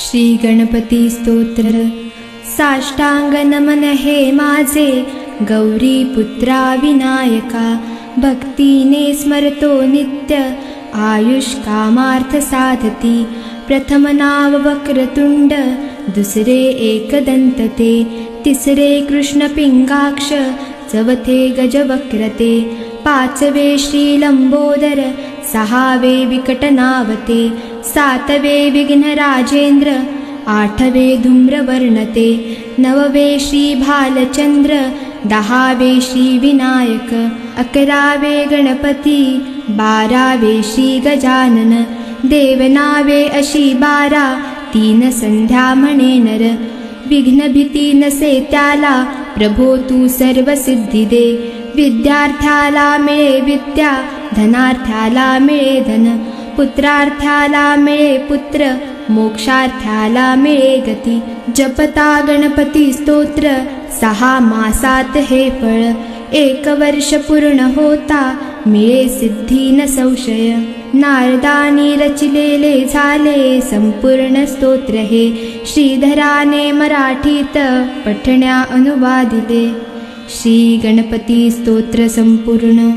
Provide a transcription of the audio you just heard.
श्री गणपती स्तोत्र। साष्टांग नमन हे माझे गौरी पुत्रा विनायका, भक्तीने स्मरतो नित्य आयुष कामार्थ साधती। प्रथम नाव वक्रतुंड, दुसरे एकदंतते, तिसरे कृष्ण पिंगाक्ष, चवथे गजवक्रते, पाचवे श्री लंबोदर, सहावे विकटनावते, सातवे विघ्न राजेंद्र, आठवे धूम्रवर्णते, नववे श्री भालचंद्र, दहावे श्री विनायक, अकरावे गणपती, बारावे श्री गजानन, देवनावे अशी 12, 3 संध्या म्हणे नर। विघ्न भीती नसे त्याला, प्रभो तू सर्व सिद्धी दे। विद्यार्थ्याला मिळे विद्या, धनार्थ्याला मिळे धन, पुत्रार्थ्याला मिळे पुत्र, मोक्षार्थ्याला मिळे गती। जपता गणपती स्तोत्र, 6 मासात हे फळ, 1 वर्ष पूर्ण होता मिळे सिद्धी न संशय। नारदानी रचिलेले झाले संपूर्ण स्तोत्र हे, श्रीधराने मराठीत पठण्या अनुवादिले। श्री गणपती स्तोत्र संपूर्ण।